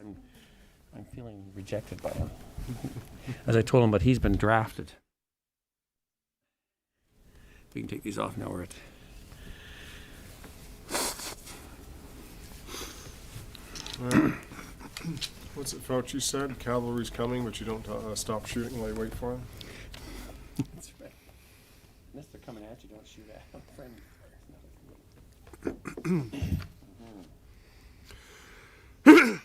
I'm feeling rejected by him. As I told him, but he's been drafted. We can take these off now. We're at. What's it Fauci said? Cavalry's coming, but you don't stop shooting while you wait for them. That's right. Unless they're coming at you, don't shoot at them. Friendly fire.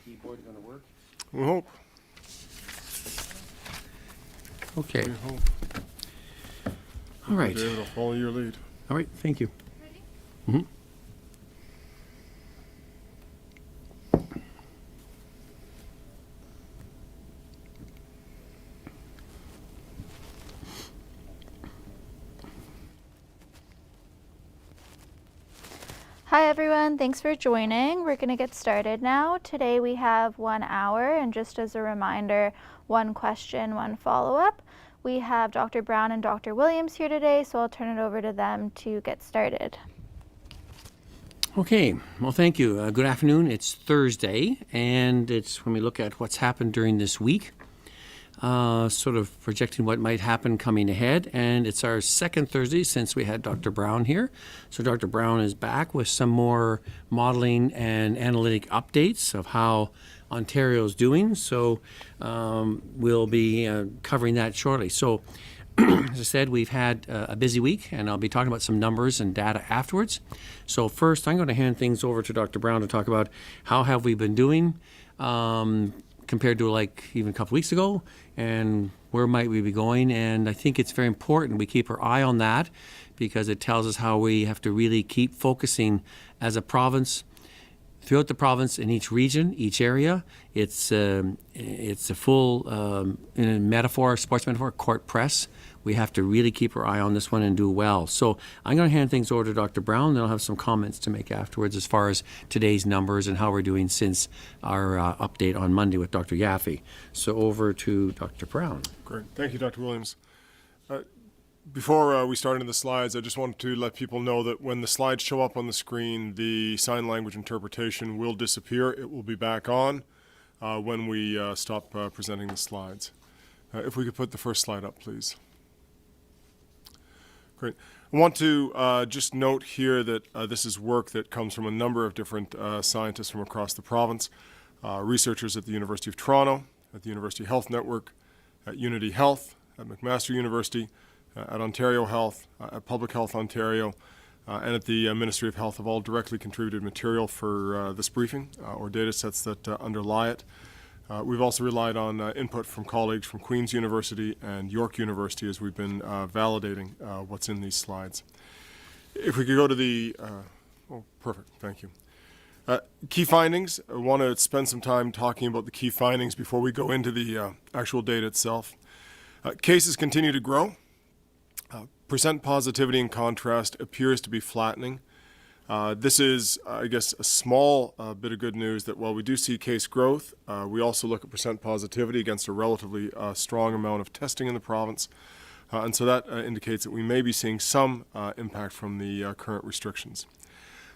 Keyboard going to work? We hope. Okay. We hope. All right. David, I'll follow your lead. All right. Thank you. Ready? Mm-hmm. Hi everyone, thanks for joining. We're going to get started now. Today we have 1 hour, and just as a reminder, one question, one follow-up. We have Dr. Brown and Dr. Williams here today, so I'll turn it over to them to get started. Okay, well, thank you. Good afternoon. It's Thursday, and it's when we look at what's happened during this week, sort of projecting what might happen coming ahead. And it's our second Thursday since we had Dr. Brown here. So Dr. Brown is back with some more modeling and analytic updates of how Ontario is doing. So we'll be covering that shortly. So as I said, we've had a busy week, and I'll be talking about some numbers and data afterwards. So first, I'm going to hand things over to Dr. Brown to talk about how have we been doing compared to like even a couple weeks ago, and where might we be going. And I think it's very important we keep our eye on that because it tells us how we have to really keep focusing as a province, throughout the province, in each region, each area. It's a full metaphor, sports metaphor, court press. We have to really keep our eye on this one and do well. So I'm going to hand things over to Dr. Brown, then I'll have some comments to make afterwards as far as today's numbers and how we're doing since our update on Monday with Dr. Yaffe. So over to Dr. Brown. Great. Thank you, Dr. Williams. Before we start into the slides, I just wanted to let people know that when the slides show up on the screen, the sign language interpretation will disappear. It will be back on when we stop presenting the slides. If we could put the first slide up, please. Great. I want to just note here that this is work that comes from a number of different scientists from across the province, researchers at the University of Toronto, at the University Health Network, at Unity Health, at McMaster University, at Ontario Health, at Public Health Ontario, and at the Ministry of Health have all directly contributed material for this briefing or data sets that underlie it. We've also relied on input from colleagues from Queen's University and York University as we've been validating what's in these slides. If we could go to the, oh, perfect, thank you. Key findings. I want to spend some time talking about the key findings before we go into the actual data itself. Cases continue to grow. Percent positivity, in contrast, appears to be flattening. This is, I guess, a small bit of good news that while we do see case growth, we also look at percent positivity against a relatively strong amount of testing in the province. And so that indicates that we may be seeing some impact from the current restrictions.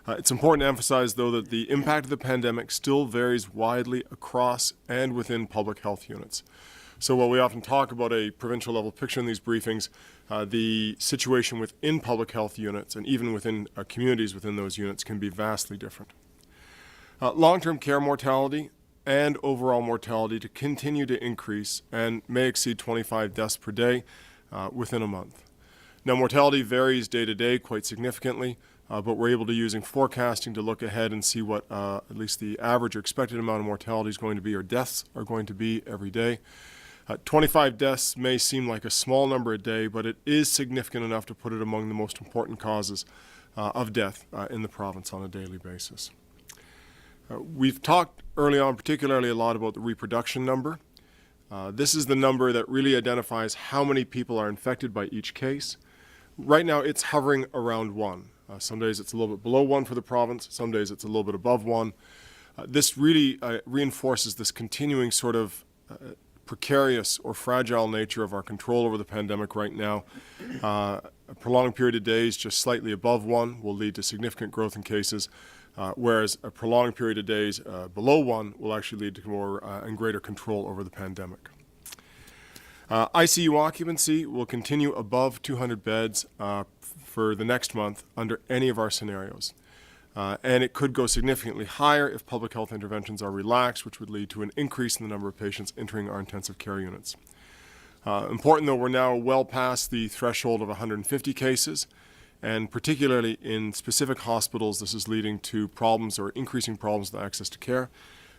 It's important to emphasize, though, that the impact of the pandemic still varies widely across and within public health units. So while we often talk about a provincial level picture in these briefings, the situation within public health units and even within communities within those units can be vastly different. Long-term care mortality and overall mortality to continue to increase and may exceed 25 deaths per day within a month. Now, mortality varies day to day quite significantly, but we're able to using forecasting to look ahead and see what at least the average or expected amount of mortality is going to be or deaths are going to be every day. 25 deaths may seem like a small number a day, but it is significant enough to put it among the most important causes of death in the province on a daily basis. We've talked early on particularly a lot about the reproduction number. This is the number that really identifies how many people are infected by each case. Right now it's hovering around 1. Some days it's a little bit below 1 for the province, some days it's a little bit above 1. This really reinforces this continuing sort of precarious or fragile nature of our control over the pandemic right now. A prolonged period of days just slightly above 1 will lead to significant growth in cases, whereas a prolonged period of days below 1 will actually lead to more and greater control over the pandemic. ICU occupancy will continue above 200 beds for the next month under any of our scenarios. And it could go significantly higher if public health interventions are relaxed, which would lead to an increase in the number of patients entering our intensive care units. Important though, we're now well past the threshold of 150 cases, and particularly in specific hospitals, this is leading to problems or increasing problems with access to care.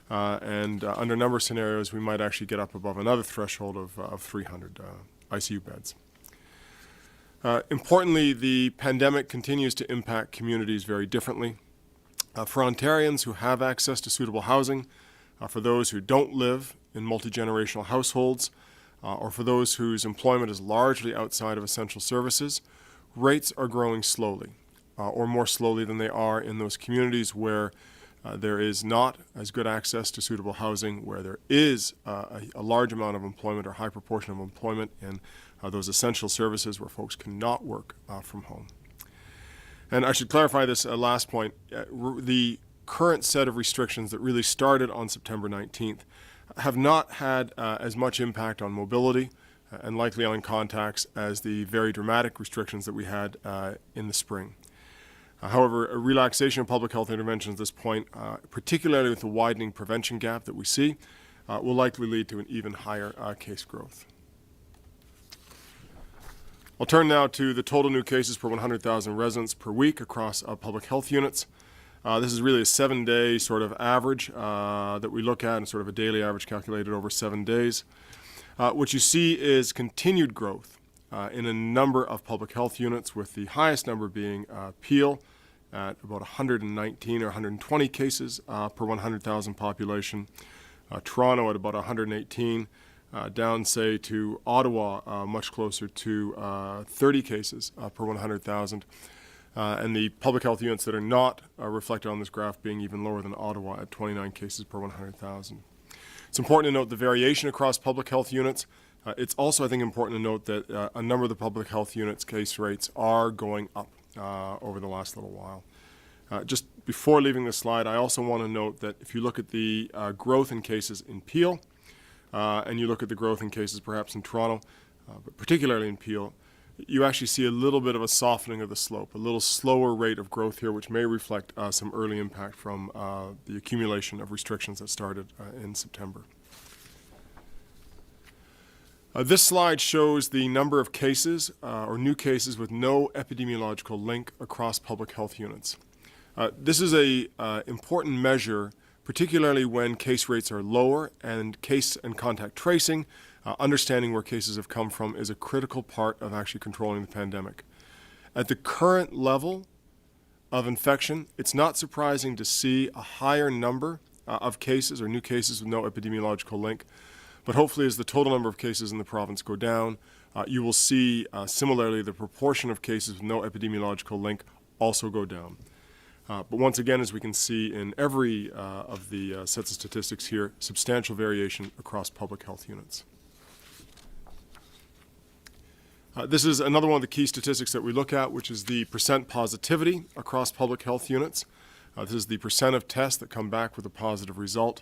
And under a number of scenarios, we might actually get up above another threshold of 300 ICU beds. Importantly, the pandemic continues to impact communities very differently. For Ontarians who have access to suitable housing, for those who don't live in multi-generational households, or for those whose employment is largely outside of essential services, rates are growing slowly, or more slowly than they are in those communities where there is not as good access to suitable housing, where there is a large amount of employment or high proportion of employment in those essential services where folks cannot work from home. And I should clarify this last point. The current set of restrictions that really started on September 19th have not had as much impact on mobility and likely on contacts as the very dramatic restrictions that we had in the spring. However, a relaxation of public health interventions at this point, particularly with the widening prevention gap that we see, will likely lead to an even higher case growth. I'll turn now to the total new cases per 100,000 residents per week across public health units. This is really a 7-day sort of average that we look at, and sort of a daily average calculated over 7 days. What you see is continued growth in a number of public health units, with the highest number being Peel at about 119 or 120 cases per 100,000 population, Toronto at about 118, down, say, to Ottawa, much closer to 30 cases per 100,000. And the public health units that are not reflected on this graph being even lower than Ottawa at 29 cases per 100,000. It's important to note the variation across public health units. It's also, I think, important to note that a number of the public health units' case rates are going up over the last little while. Just before leaving this slide, I also want to note that if you look at the growth in cases in Peel, and you look at the growth in cases perhaps in Toronto, but particularly in Peel, you actually see a little bit of a softening of the slope, a little slower rate of growth here, which may reflect some early impact from the accumulation of restrictions that started in September. This slide shows the number of cases or new cases with no epidemiological link across public health units. This is an important measure, particularly when case rates are lower, and case and contact tracing, understanding where cases have come from, is a critical part of actually controlling the pandemic. At the current level of infection, it's not surprising to see a higher number of cases or new cases with no epidemiological link. But hopefully, as the total number of cases in the province go down, you will see similarly the proportion of cases with no epidemiological link also go down. But once again, as we can see in every of the sets of statistics here, substantial variation across public health units. This is another one of the key statistics that we look at, which is the percent positivity across public health units. This is the percent of tests that come back with a positive result.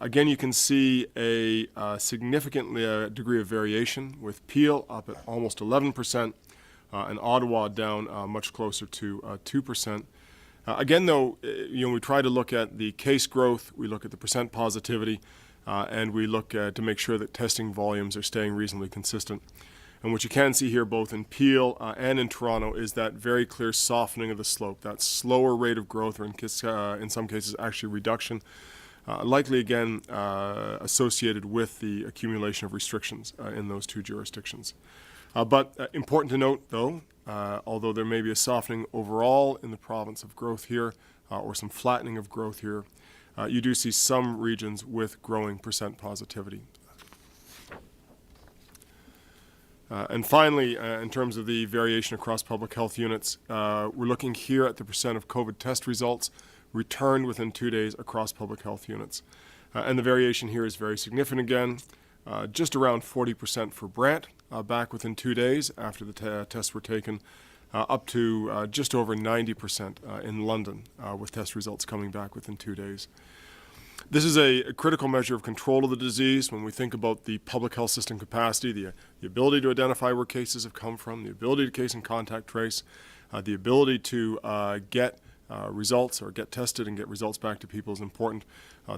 Again, you can see a significant degree of variation, with Peel up at almost 11% and Ottawa down much closer to 2%. Again, though, we try to look at the case growth, we look at the percent positivity, and we look to make sure that testing volumes are staying reasonably consistent. And what you can see here, both in Peel and in Toronto, is that very clear softening of the slope, that slower rate of growth, or in some cases actually reduction, likely again associated with the accumulation of restrictions in those two jurisdictions. But important to note, though, although there may be a softening overall in the province of growth here, or some flattening of growth here, you do see some regions with growing percent positivity. And finally, in terms of the variation across public health units, we're looking here at the percent of COVID test results returned within 2 days across public health units. And the variation here is very significant again. just around 40% for Brant, back within 2 days after the tests were taken, up to just over 90% in London, with test results coming back within 2 days. This is a critical measure of control of the disease when we think about the public health system capacity, the ability to identify where cases have come from, the ability to case and contact trace, the ability to get results or get tested and get results back to people is important.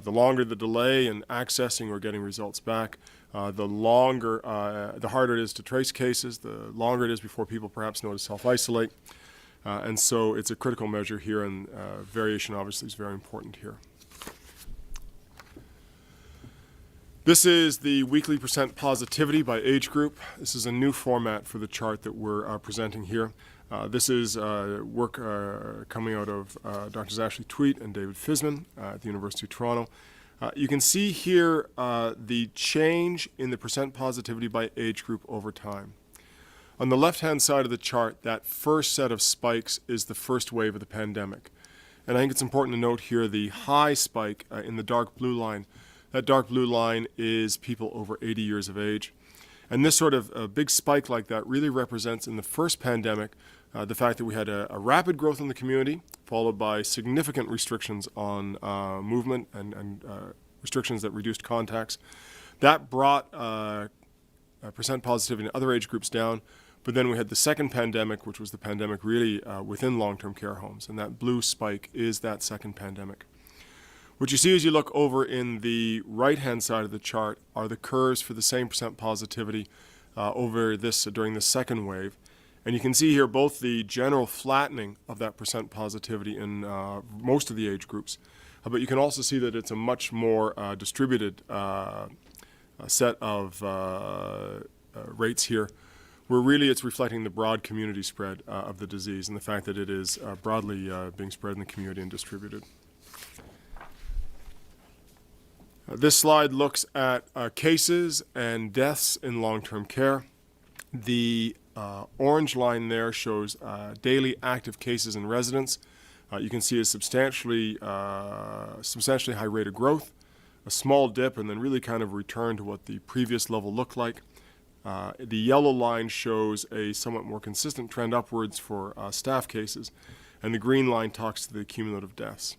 The longer the delay in accessing or getting results back, the harder it is to trace cases, the longer it is before people perhaps know to self-isolate. And so it's a critical measure here, and variation obviously is very important here. This is the weekly percent positivity by age group. This is a new format for the chart that we're presenting here. This is work coming out of Drs. Ashley Tweet and David Fisman at the University of Toronto. You can see here the change in the percent positivity by age group over time. On the left-hand side of the chart, that first set of spikes is the first wave of the pandemic. And I think it's important to note here the high spike in the dark blue line. That dark blue line is people over 80 years of age. And this sort of big spike like that really represents, in the first pandemic, the fact that we had a rapid growth in the community, followed by significant restrictions on movement and restrictions that reduced contacts. That brought percent positivity in other age groups down. But then we had the second pandemic, which was the pandemic really within long-term care homes. And that blue spike is that second pandemic. What you see as you look over in the right-hand side of the chart are the curves for the same percent positivity during the second wave. And you can see here both the general flattening of that percent positivity in most of the age groups, but you can also see that it's a much more distributed set of rates here, where really it's reflecting the broad community spread of the disease and the fact that it is broadly being spread in the community and distributed. This slide looks at cases and deaths in long-term care. The orange line there shows daily active cases in residents. You can see a substantially high rate of growth, a small dip, and then really kind of return to what the previous level looked like. The yellow line shows a somewhat more consistent trend upwards for staff cases, and the green line talks to the cumulative deaths.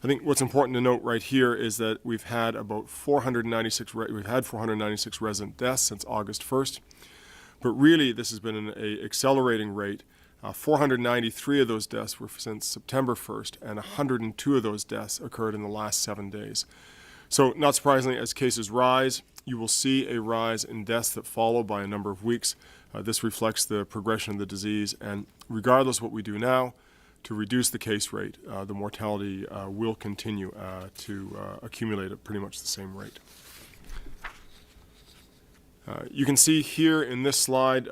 I think what's important to note right here is that we've had about 496 resident deaths since August 1st, but really this has been an accelerating rate. 493 of those deaths were since September 1st, and 102 of those deaths occurred in the last 7 days. So not surprisingly, as cases rise, you will see a rise in deaths that follow by a number of weeks. This reflects the progression of the disease, and regardless of what we do now to reduce the case rate, the mortality will continue to accumulate at pretty much the same rate. You can see here in this slide,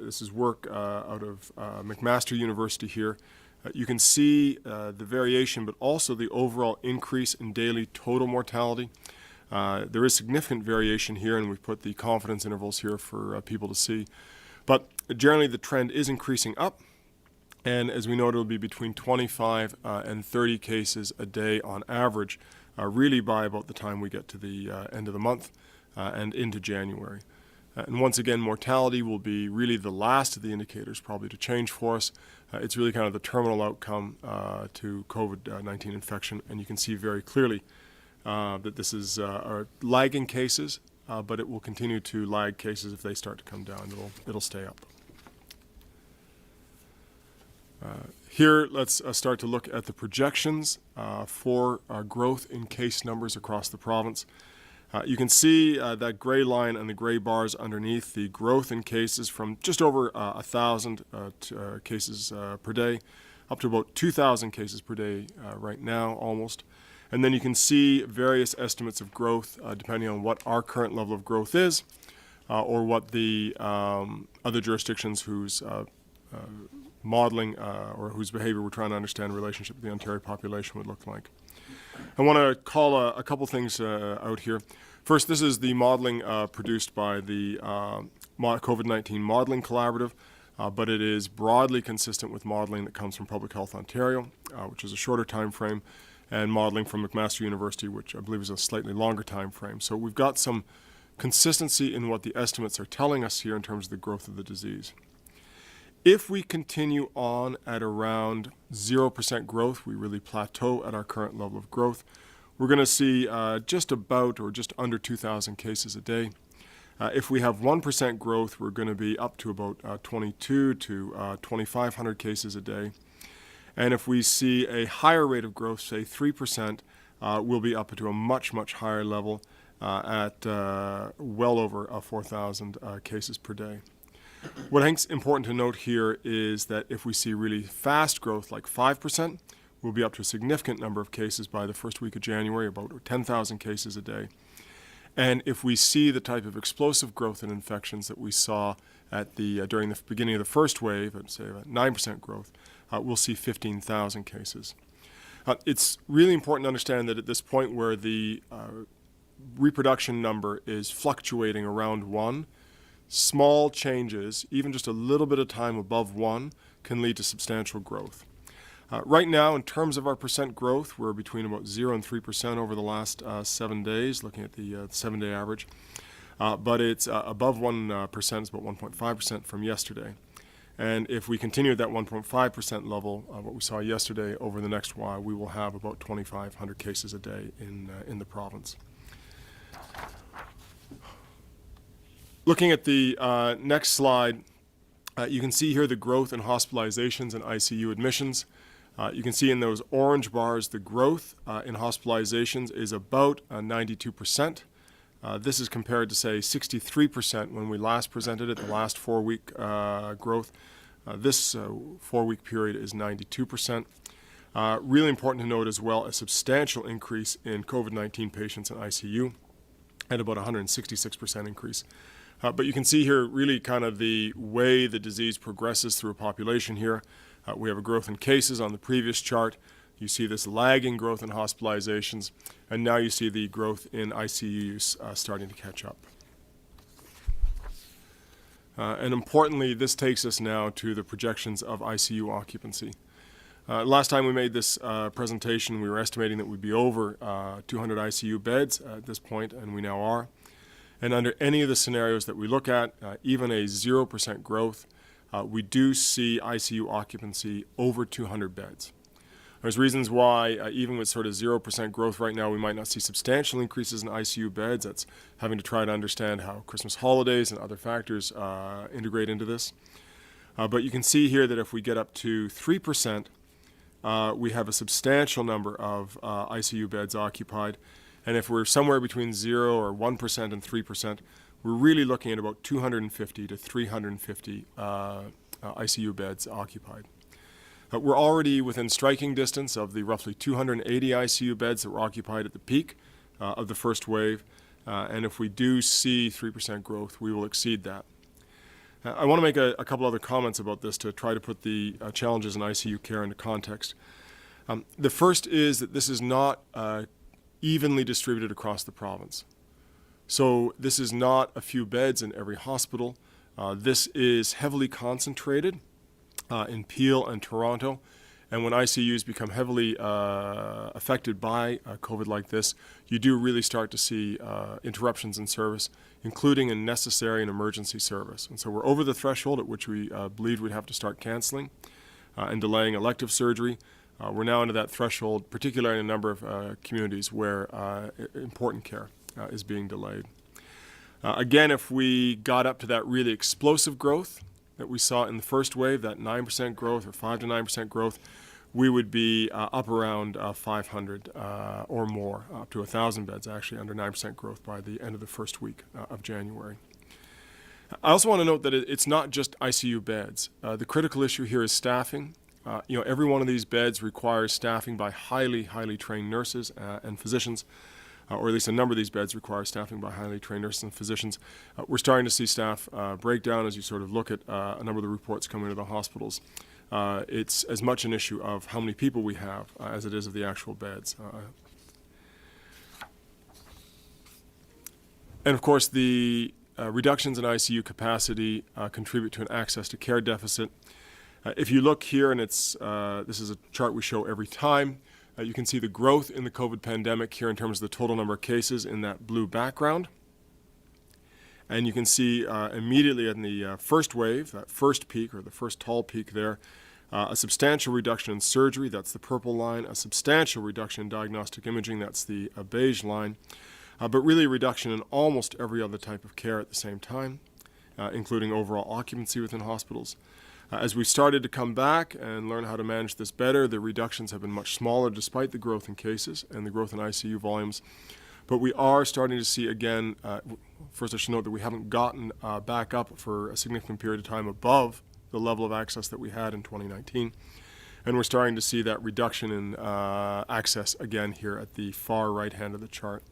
this is work out of McMaster University here. You can see the variation, but also the overall increase in daily total mortality. There is significant variation here, and we've put the confidence intervals here for people to see. But generally, the trend is increasing up. And as we know, it'll be between 25 and 30 cases a day on average, really by about the time we get to the end of the month and into January. And once again, mortality will be really the last of the indicators probably to change for us. It's really kind of the terminal outcome to COVID-19 infection, and you can see very clearly that this is lagging cases, but it will continue to lag cases if they start to come down. It'll stay up. Here, let's start to look at the projections for growth in case numbers across the province. You can see that gray line and the gray bars underneath, the growth in cases from just over 1,000 cases per day up to about 2,000 cases per day right now, almost. And then you can see various estimates of growth depending on what our current level of growth is or what the other jurisdictions whose modeling or whose behavior we're trying to understand in relationship with the Ontario population would look like. I want to call a couple things out here. First, this is the modeling produced by the COVID-19 Modeling Collaborative, but it is broadly consistent with modeling that comes from Public Health Ontario, which is a shorter time frame, and modeling from McMaster University, which I believe is a slightly longer time frame. So we've got some consistency in what the estimates are telling us here in terms of the growth of the disease. If we continue on at around 0% growth, we really plateau at our current level of growth, we're going to see just about or just under 2,000 cases a day. If we have 1% growth, we're going to be up to about 22 to 2,500 cases a day. And if we see a higher rate of growth, say 3%, we'll be up to a much, much higher level at well over 4,000 cases per day. What I think is important to note here is that if we see really fast growth, like 5%, we'll be up to a significant number of cases by the first week of January, about 10,000 cases a day. And if we see the type of explosive growth in infections that we saw at during the beginning of the first wave, at say about 9% growth, we'll see 15,000 cases. It's really important to understand that at this point where the reproduction number is fluctuating around 1, small changes, even just a little bit of time above 1, can lead to substantial growth. Right now, in terms of our percent growth, we're between about 0 and 3% over the last 7 days, looking at the 7-day average. But it's above 1%, it's about 1.5% from yesterday. And if we continue at that 1.5% level, what we saw yesterday, over the next while, we will have about 2,500 cases a day in the province. Looking at the next slide, you can see here the growth in hospitalizations and ICU admissions. You can see in those orange bars the growth in hospitalizations is about 92%. This is compared to, say, 63% when we last presented it, the last 4-week growth. This 4-week period is 92%. Really important to note as well a substantial increase in COVID-19 patients in ICU at about 166% increase. But you can see here really kind of the way the disease progresses through a population here. We have a growth in cases on the previous chart. You see this lagging growth in hospitalizations, and now you see the growth in ICU use starting to catch up. And importantly, this takes us now to the projections of ICU occupancy. Last time we made this presentation, we were estimating that we'd be over 200 ICU beds at this point, and we now are. And under any of the scenarios that we look at, even a 0% growth, we do see ICU occupancy over 200 beds. There's reasons why, even with sort of 0% growth right now, we might not see substantial increases in ICU beds. That's having to try to understand how Christmas holidays and other factors integrate into this. But you can see here that if we get up to 3%, we have a substantial number of ICU beds occupied. And if we're somewhere between 0 or 1% and 3%, we're really looking at about 250 to 350 ICU beds occupied. We're already within striking distance of the roughly 280 ICU beds that were occupied at the peak of the first wave. And if we do see 3% growth, we will exceed that. I want to make a couple other comments about this to try to put the challenges in ICU care into context. The first is that this is not evenly distributed across the province. So this is not a few beds in every hospital. This is heavily concentrated in Peel and Toronto. And when ICUs become heavily affected by COVID like this, you do really start to see interruptions in service, including in necessary and emergency service. And so we're over the threshold at which we believed we'd have to start canceling and delaying elective surgery. We're now into that threshold, particularly in a number of communities where important care is being delayed. Again, if we got up to that really explosive growth that we saw in the first wave, that 9% growth or 5 to 9% growth, we would be up around 500 or more, up to 1,000 beds actually under 9% growth by the end of the first week of January. I also want to note that it's not just ICU beds. The critical issue here is staffing. Every one of these beds requires staffing by highly, highly trained nurses and physicians, or at least a number of these beds require staffing by highly trained nurses and physicians. We're starting to see staff breakdown as you sort of look at a number of the reports coming to the hospitals. It's as much an issue of how many people we have as it is of the actual beds. And of course, the reductions in ICU capacity contribute to an access to care deficit. If you look here, and this is a chart we show every time, you can see the growth in the COVID pandemic here in terms of the total number of cases in that blue background. And you can see immediately in the first wave, that first peak, or the first tall peak there, a substantial reduction in surgery, that's the purple line, a substantial reduction in diagnostic imaging, that's the beige line, but really a reduction in almost every other type of care at the same time, including overall occupancy within hospitals. As we started to come back and learn how to manage this better, the reductions have been much smaller despite the growth in cases and the growth in ICU volumes. But we are starting to see again, first I should note that we haven't gotten back up for a significant period of time above the level of access that we had in 2019. And we're starting to see that reduction in access again here at the far right hand of the chart.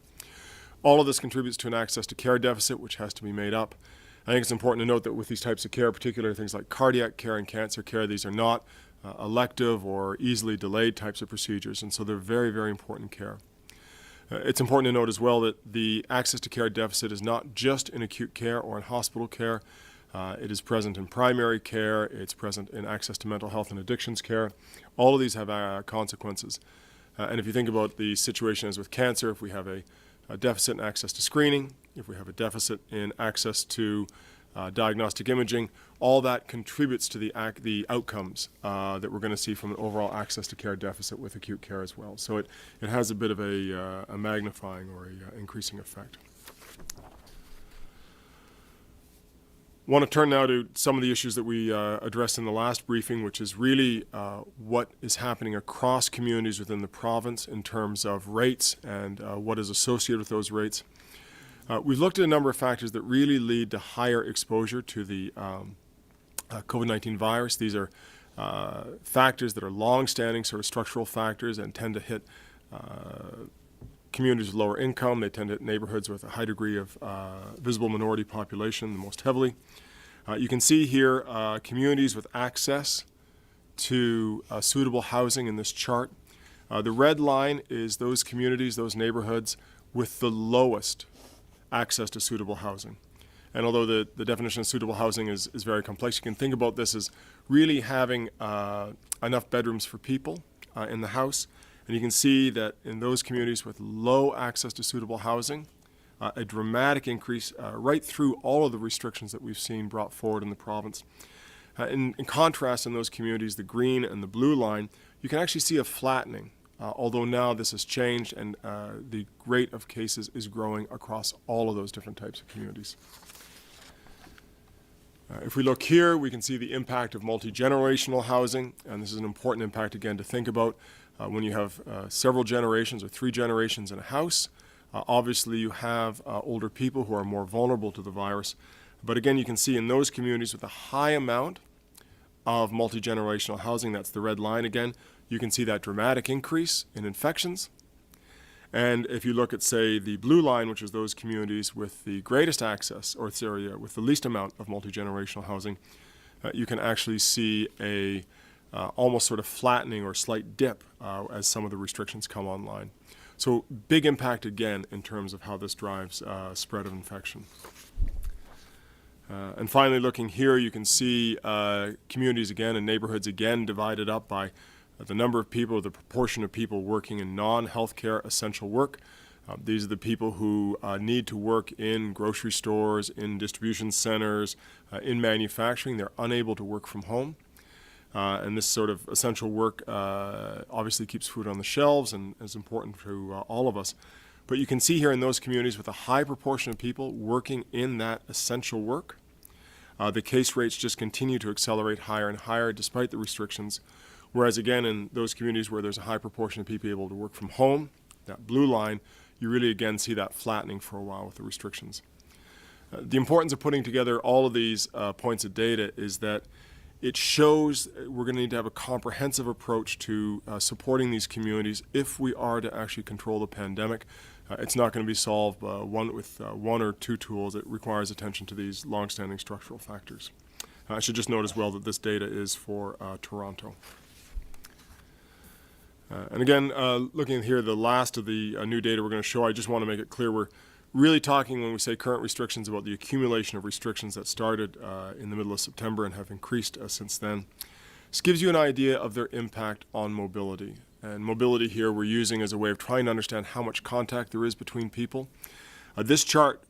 All of this contributes to an access to care deficit, which has to be made up. I think it's important to note that with these types of care, particularly things like cardiac care and cancer care, these are not elective or easily delayed types of procedures, and so they're very, very important care. It's important to note as well that the access to care deficit is not just in acute care or in hospital care. It is present in primary care, it's present in access to mental health and addictions care. All of these have consequences. And if you think about the situation as with cancer, if we have a deficit in access to screening, if we have a deficit in access to diagnostic imaging, all that contributes to the outcomes that we're going to see from an overall access to care deficit with acute care as well. So it has a bit of a magnifying or a increasing effect. I want to turn now to some of the issues that we addressed in the last briefing, which is really what is happening across communities within the province in terms of rates and what is associated with those rates. We've looked at a number of factors that really lead to higher exposure to the COVID-19 virus. These are factors that are long-standing sort of structural factors and tend to hit communities with lower income. They tend to hit neighborhoods with a high degree of visible minority population the most heavily. You can see here communities with access to suitable housing in this chart. The red line is those communities, those neighborhoods with the lowest access to suitable housing. And although the definition of suitable housing is very complex, you can think about this as really having enough bedrooms for people in the house. And you can see that in those communities with low access to suitable housing, a dramatic increase right through all of the restrictions that we've seen brought forward in the province. In contrast, in those communities, the green and the blue line, you can actually see a flattening, although now this has changed and the rate of cases is growing across all of those different types of communities. If we look here, we can see the impact of multi-generational housing, and this is an important impact again to think about. When you have several generations or 3 generations in a house, obviously you have older people who are more vulnerable to the virus. But again, you can see in those communities with a high amount of multi-generational housing, that's the red line again, you can see that dramatic increase in infections. And if you look at, say, the blue line, which is those communities with the greatest access, or with the least amount of multi-generational housing, you can actually see a almost sort of flattening or slight dip as some of the restrictions come online. So big impact again in terms of how this drives spread of infection. And finally, looking here, you can see communities again and neighborhoods again divided up by the number of people, the proportion of people working in non-healthcare essential work. These are the people who need to work in grocery stores, in distribution centers, in manufacturing. They're unable to work from home. And this sort of essential work obviously keeps food on the shelves and is important to all of us. But you can see here in those communities with a high proportion of people working in that essential work, the case rates just continue to accelerate higher and higher despite the restrictions. Whereas again, in those communities where there's a high proportion of people able to work from home, that blue line, you really again see that flattening for a while with the restrictions. The importance of putting together all of these points of data is that it shows we're going to need to have a comprehensive approach to supporting these communities if we are to actually control the pandemic. It's not going to be solved with one or two tools. It requires attention to these long-standing structural factors. I should just note as well that this data is for Toronto. And again, looking here, the last of the new data we're going to show, I just want to make it clear we're really talking when we say current restrictions about the accumulation of restrictions that started in the middle of September and have increased since then. This gives you an idea of their impact on mobility. And mobility here we're using as a way of trying to understand how much contact there is between people. This chart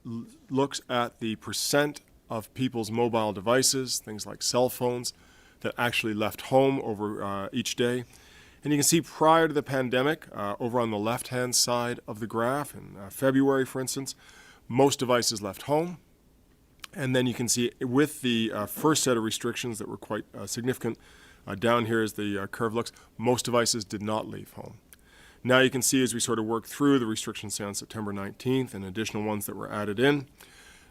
looks at the percent of people's mobile devices, things like cell phones, that actually left home over each day. And you can see prior to the pandemic, over on the left-hand side of the graph, in February, for instance, most devices left home. And then you can see with the first set of restrictions that were quite significant, down here as the curve looks, most devices did not leave home. Now you can see as we sort of work through the restrictions, say on September 19th and additional ones that were added in,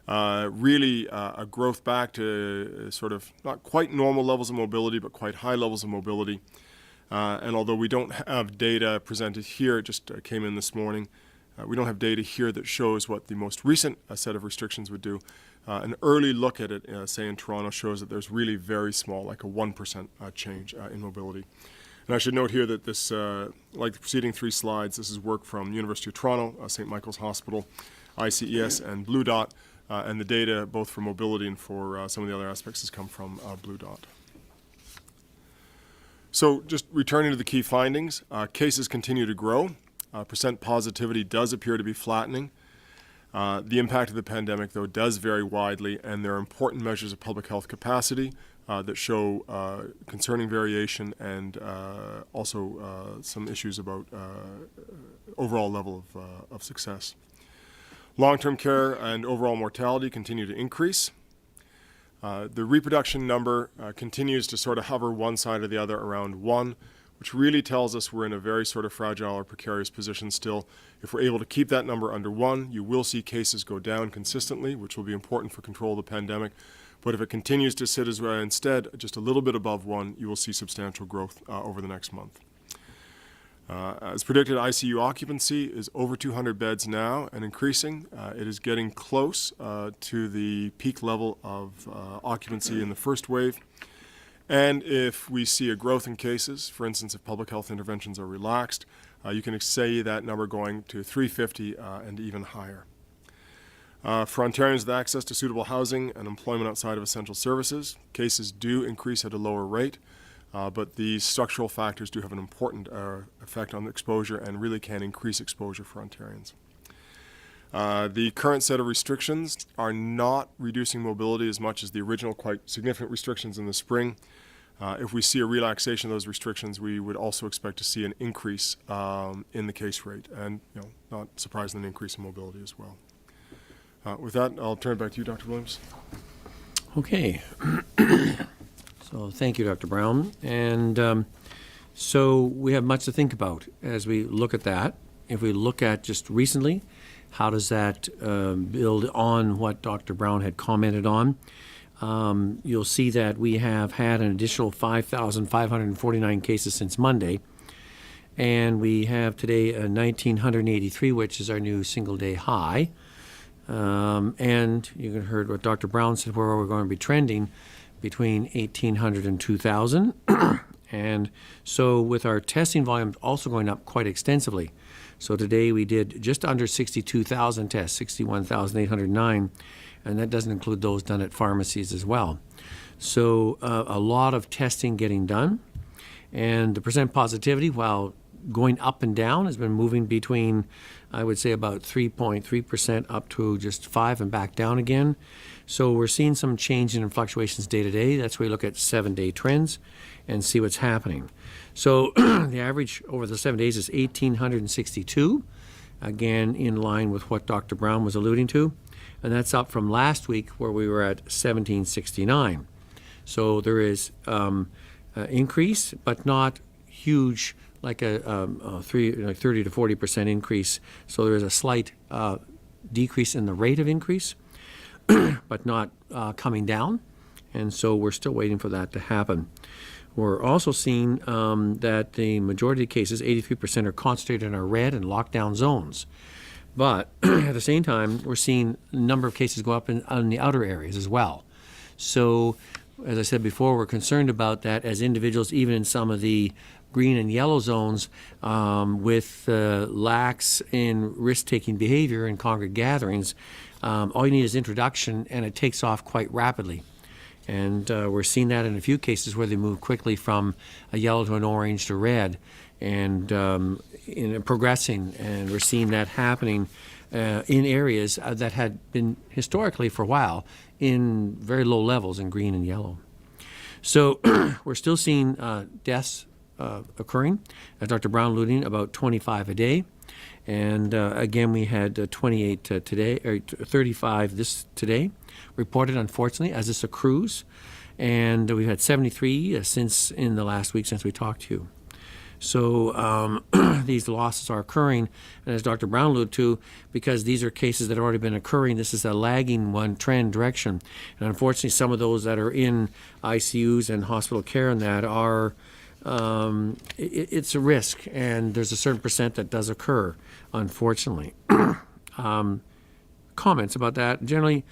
really a growth back to sort of not quite normal levels of mobility, but quite high levels of mobility. And although we don't have data presented here, it just came in this morning, we don't have data here that shows what the most recent set of restrictions would do. An early look at it, say in Toronto, shows that there's really very small, like a 1% change in mobility. And I should note here that this, like the preceding three slides, this is work from University of Toronto, St. Michael's Hospital, ICES, and Blue Dot. And the data, both for mobility and for some of the other aspects, has come from Blue Dot. So just returning to the key findings, cases continue to grow. Percent positivity does appear to be flattening. The impact of the pandemic, though, does vary widely, and there are important measures of public health capacity that show concerning variation and also some issues about overall level of success. Long-term care and overall mortality continue to increase. The reproduction number continues to sort of hover one side or the other around 1, which really tells us we're in a very sort of fragile or precarious position still. If we're able to keep that number under 1, you will see cases go down consistently, which will be important for control of the pandemic. But if it continues to sit as instead just a little bit above 1, you will see substantial growth over the next month. As predicted, ICU occupancy is over 200 beds now and increasing. It is getting close to the peak level of occupancy in the first wave. And if we see a growth in cases, for instance, if public health interventions are relaxed, you can say that number going to 350 and even higher. For Ontarians with access to suitable housing and employment outside of essential services, cases do increase at a lower rate, but these structural factors do have an important effect on exposure and really can increase exposure for Ontarians. The current set of restrictions are not reducing mobility as much as the original quite significant restrictions in the spring. If we see a relaxation of those restrictions, we would also expect to see an increase in the case rate and, not surprisingly, an increase in mobility as well. With that, I'll turn it back to you, Dr. Williams. Okay. So thank you, Dr. Brown. And so we have much to think about as we look at that. If we look at just recently, how does that build on what Dr. Brown had commented on? You'll see that we have had an additional 5,549 cases since Monday. And we have today 1,983, which is our new single-day high. And you heard what Dr. Brown said, where we're going to be trending between 1,800 and 2,000. And so with our testing volumes also going up quite extensively. So today we did just under 62,000 tests, 61,809, and that doesn't include those done at pharmacies as well. So a lot of testing getting done. And the percent positivity, while going up and down, has been moving between, I would say, about 3.3% up to just 5 and back down again. So we're seeing some change in fluctuations day to day. That's where we look at 7-day trends and see what's happening. So the average over the 7 days is 1,862, again in line with what Dr. Brown was alluding to. And that's up from last week where we were at 1,769. So there is increase, but not huge, like a 30 to 40% increase. So there is a slight decrease in the rate of increase, but not coming down. And so we're still waiting for that to happen. We're also seeing that the majority of cases, 83%, are concentrated in our red and lockdown zones. But at the same time, we're seeing a number of cases go up in the outer areas as well. So, as I said before, we're concerned about that as individuals, even in some of the green and yellow zones, with lax in risk-taking behavior in congregate gatherings. All you need is introduction, and it takes off quite rapidly. And we're seeing that in a few cases where they move quickly from a yellow to an orange to red, and progressing. And we're seeing that happening in areas that had been historically for a while in very low levels in green and yellow. So we're still seeing deaths occurring, as Dr. Brown alluding, about 25 a day. And again, we had 28 today, or 35 today, reported, unfortunately, as this accrues. And we've had 73 since in the last week since we talked to you. So these losses are occurring, and as Dr. Brown alluded to, because these are cases that have already been occurring, this is a lagging one trend direction. And unfortunately, some of those that are in ICUs and hospital care and that are, it's a risk, and there's a certain percent that does occur, unfortunately. Comments about that? Generally,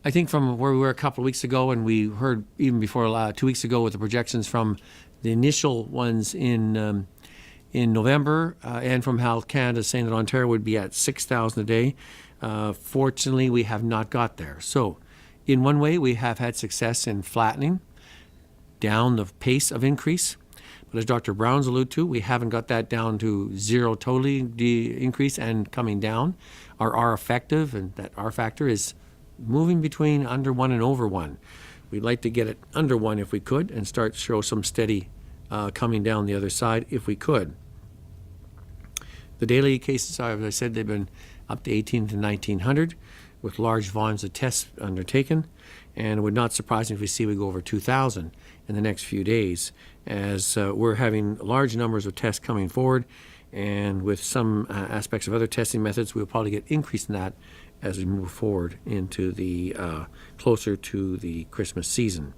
I think from where we were a couple of weeks ago, and we heard even before 2 weeks ago with the projections from the initial ones in November, and from Health Canada saying that Ontario would be at 6,000 a day. Fortunately, we have not got there. So, in one way, we have had success in flattening down the pace of increase. But as Dr. Brown's alluded to, we haven't got that down to zero totally increase and coming down. Our R effective, and that R factor is moving between under 1 and over 1. We'd like to get it under 1 if we could and start to show some steady coming down the other side if we could. The daily cases, as I said, they've been up to 18 to 1,900 with large volumes of tests undertaken, and it would not surprise me if we go over 2,000 in the next few days as we're having large numbers of tests coming forward, and with some aspects of other testing methods, we'll probably get increase in that as we move forward into the closer to the Christmas season.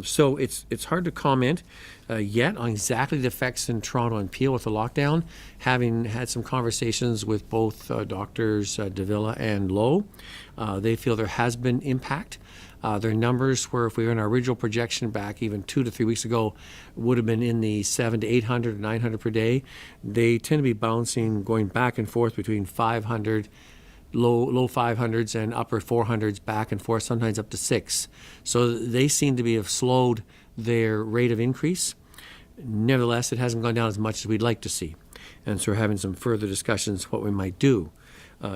So it's hard to comment yet on exactly the effects in Toronto and Peel with the lockdown, having had some conversations with both doctors Davila and Lowe. They feel there has been impact. Their numbers were, if we were in our original projection back even 2 to 3 weeks ago, would have been in the 700 to 800, 900 per day. They tend to be bouncing, going back and forth between 500, low 500s and upper 400s, back and forth, sometimes up to 6. So they seem to have slowed their rate of increase. Nevertheless, it hasn't gone down as much as we'd like to see. And so we're having some further discussions what we might do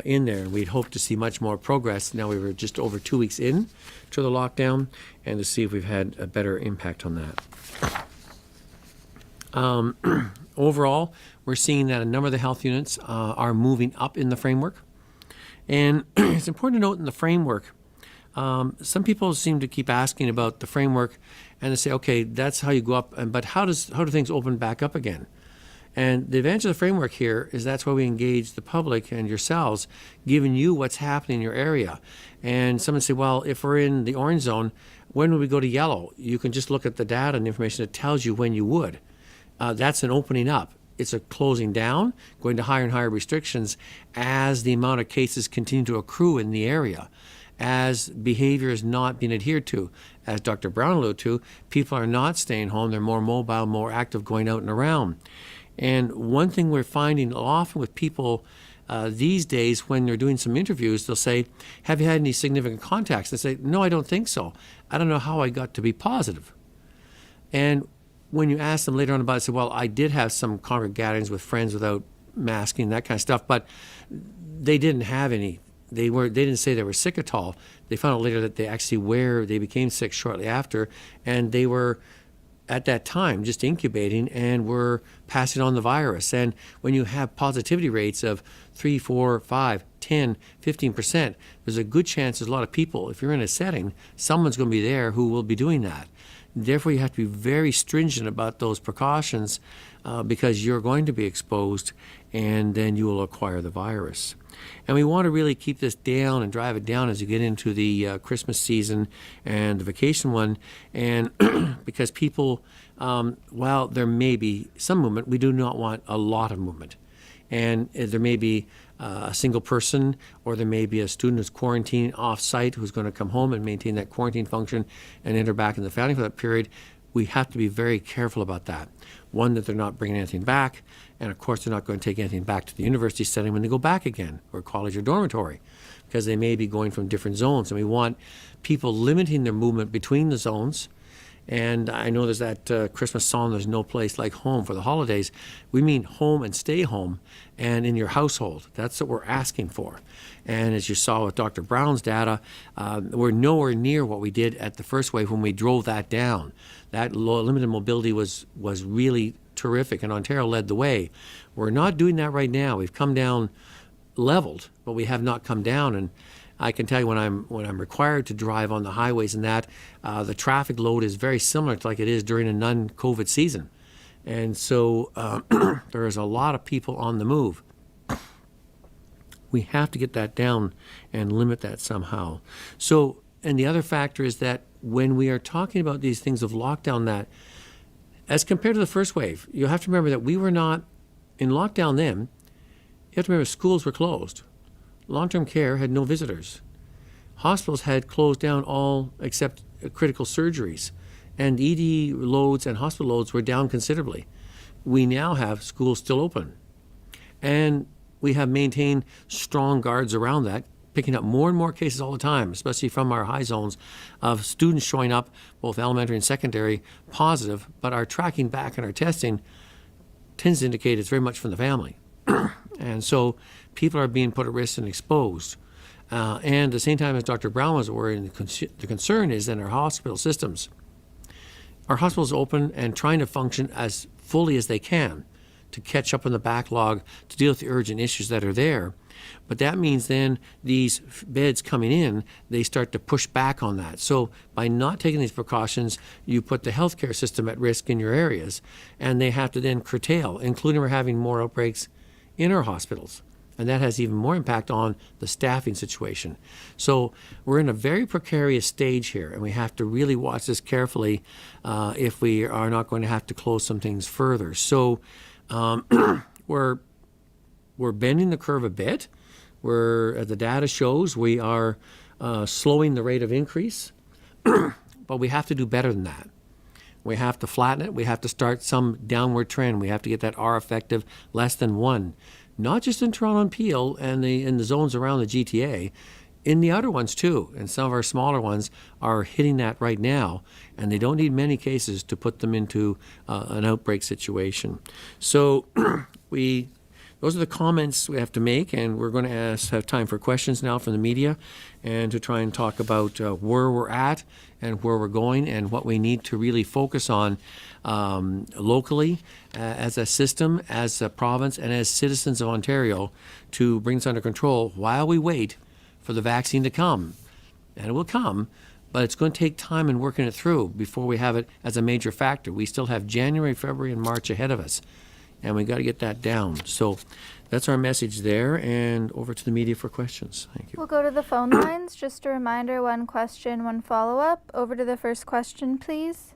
in there. And we'd hope to see much more progress. Now we were just over 2 weeks in to the lockdown, and to see if we've had a better impact on that. Overall, we're seeing that a number of the health units are moving up in the framework. And it's important to note in the framework, some people seem to keep asking about the framework, and they say, okay, that's how you go up, but how do things open back up again? And the advantage of the framework here is that's why we engage the public and yourselves, giving you what's happening in your area. And someone say, well, if we're in the orange zone, when would we go to yellow? You can just look at the data and the information that tells you when you would. That's an opening up. It's a closing down, going to higher and higher restrictions as the amount of cases continue to accrue in the area, as behavior is not being adhered to. As Dr. Brown alluded to, people are not staying home. They're more mobile, more active, going out and around. And one thing we're finding often with people these days when they're doing some interviews, they'll say, have you had any significant contacts? They say, no, I don't think so. I don't know how I got to be positive. And when you ask them later on about it, say, well, I did have some congregate gatherings with friends without masking, that kind of stuff, but they didn't have any. They didn't say they were sick at all. They found out later that they became sick shortly after, and they were at that time just incubating and were passing on the virus. And when you have positivity rates of 3, 4, 5, 10, 15%, there's a good chance there's a lot of people. If you're in a setting, someone's going to be there who will be doing that. Therefore, you have to be very stringent about those precautions because you're going to be exposed, and then you will acquire the virus. And we want to really keep this down and drive it down as you get into the Christmas season and the vacation one. And because people, while there may be some movement, we do not want a lot of movement. And there may be a single person, or there may be a student who's quarantining off-site who's going to come home and maintain that quarantine function and enter back in the family for that period. We have to be very careful about that. One, that they're not bringing anything back, and of course they're not going to take anything back to the university setting when they go back again, or college or dormitory, because they may be going from different zones. And we want people limiting their movement between the zones And I know there's that Christmas song, "There's no place like home" for the holidays. We mean home and stay home and in your household. That's what we're asking for. And as you saw with Dr. Brown's data, we're nowhere near what we did at the first wave when we drove that down. That limited mobility was really terrific, and Ontario led the way. We're not doing that right now. We've come down leveled, but we have not come down. And I can tell you when I'm required to drive on the highways and that, the traffic load is very similar to like it is during a non-COVID season. And so there is a lot of people on the move. We have to get that down and limit that somehow. So, and the other factor is that when we are talking about these things of lockdown, that as compared to the first wave, you have to remember that we were not in lockdown then. You have to remember schools were closed. Long-term care had no visitors. Hospitals had closed down all except critical surgeries. And ED loads and hospital loads were down considerably. We now have schools still open. And we have maintained strong guards around that, picking up more and more cases all the time, especially from our high zones, of students showing up, both elementary and secondary, positive, but our tracking back and our testing tends to indicate it's very much from the family. And so people are being put at risk and exposed. And at the same time as Dr. Brown was worried, the concern is in our hospital systems. Our hospitals are open and trying to function as fully as they can to catch up on the backlog, to deal with the urgent issues that are there. But that means then these beds coming in, they start to push back on that. So by not taking these precautions, you put the healthcare system at risk in your areas, and they have to then curtail, including we're having more outbreaks in our hospitals. And that has even more impact on the staffing situation. So we're in a very precarious stage here, and we have to really watch this carefully if we are not going to have to close some things further. So we're bending the curve a bit. As the data shows, we are slowing the rate of increase, but we have to do better than that. We have to flatten it. We have to start some downward trend. We have to get that R effective less than 1, not just in Toronto and Peel and in the zones around the GTA, in the other ones too. And some of our smaller ones are hitting that right now, and they don't need many cases to put them into an outbreak situation. So those are the comments we have to make, and we're going to have time for questions now from the media and to try and talk about where we're at and where we're going and what we need to really focus on locally as a system, as a province, and as citizens of Ontario to bring this under control while we wait for the vaccine to come. And it will come, but it's going to take time in working it through before we have it as a major factor. We still have January, February, and March ahead of us, and we got to get that down. So that's our message there, and over to the media for questions. Thank you. We'll go to the phone lines. Just a reminder, 1 question, 1 follow-up. Over to the first question, please.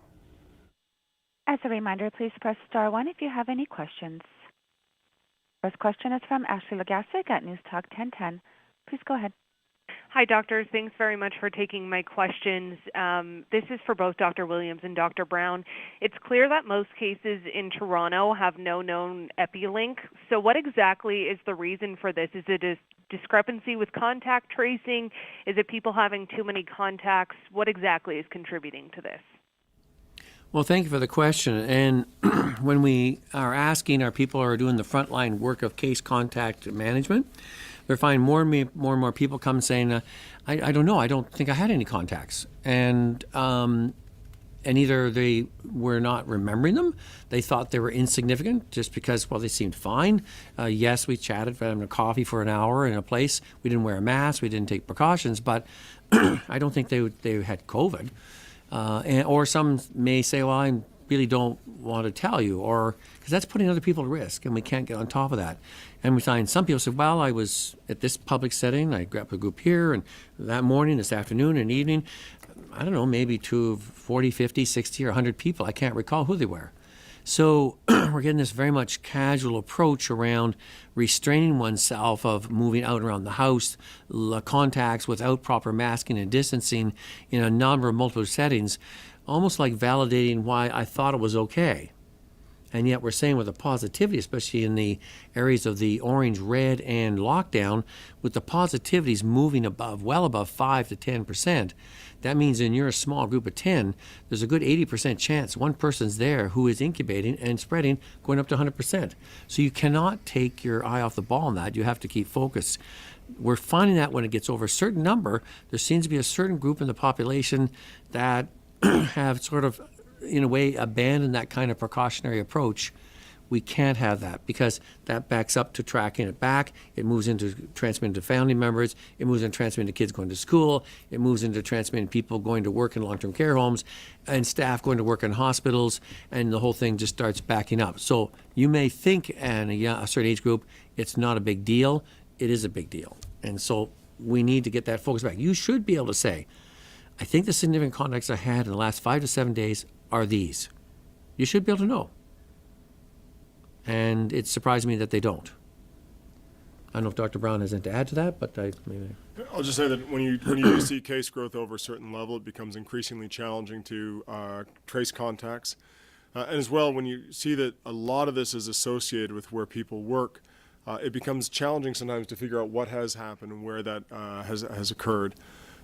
As a reminder, please press star 1 if you have any questions. First question is from Ashley Legasic at News Talk 1010. Please go ahead. Hi, doctors. Thanks very much for taking my questions. This is for both Dr. Williams and Dr. Brown. It's clear that most cases in Toronto have no known epilink. So what exactly is the reason for this? Is it a discrepancy with contact tracing? Is it people having too many contacts? What exactly is contributing to this? Well, thank you for the question. And when we are asking our people who are doing the frontline work of case contact management, we're finding more and more people come saying, I don't know, I don't think I had any contacts. And either they were not remembering them, they thought they were insignificant just because, well, they seemed fine. Yes, we chatted for having a coffee for an hour in a place. We didn't wear a mask, we didn't take precautions, but I don't think they had COVID. Or some may say, well, I really don't want to tell you, or because that's putting other people at risk, and we can't get on top of that. And we find some people say, well, I was at this public setting, I grabbed a group here, and that morning, this afternoon, and evening, I don't know, maybe 40, 50, 60, or 100 people. I can't recall who they were. So we're getting this very much casual approach around restraining oneself of moving out around the house, contacts without proper masking and distancing in a number of multiple settings, almost like validating why I thought it was okay. And yet we're saying with the positivity, especially in the areas of the orange, red, and lockdown, with the positivities moving well above 5 to 10%, that means in your small group of 10, there's a good 80% chance one person's there who is incubating and spreading, going up to 100%. So you cannot take your eye off the ball on that. You have to keep focused. We're finding that when it gets over a certain number, there seems to be a certain group in the population that have sort of, in a way, abandoned that kind of precautionary approach. We can't have that because that backs up to tracking it back. It moves into transmitting to family members. It moves into transmitting to kids going to school. It moves into transmitting people going to work in long-term care homes and staff going to work in hospitals, and the whole thing just starts backing up. So you may think in a certain age group it's not a big deal. It is a big deal. And so we need to get that focus back. You should be able to say, I think the significant contacts I had in the last 5 to 7 days are these. You should be able to know. And it surprised me that they don't. I don't know if Dr. Brown has anything to add to that, but I'll just say that when you do see case growth over a certain level, it becomes increasingly challenging to trace contacts. And as well, when you see that a lot of this is associated with where people work, it becomes challenging sometimes to figure out what has happened and where that has occurred.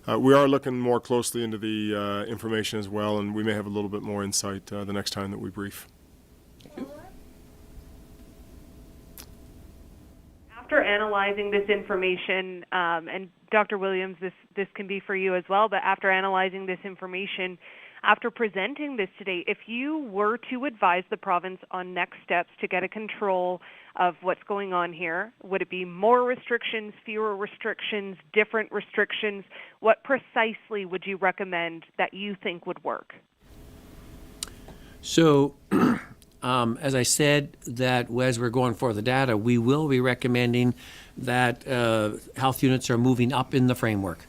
We are looking more closely into the information as well, and we may have a little bit more insight the next time that we brief. After analyzing this information, and Dr. Williams, this can be for you as well, but after analyzing this information, after presenting this today, if you were to advise the province on next steps to get a control of what's going on here, would it be more restrictions, fewer restrictions, different restrictions? What precisely would you recommend that you think would work? So, as I said, that as we're going for the data, we will be recommending that health units are moving up in the framework.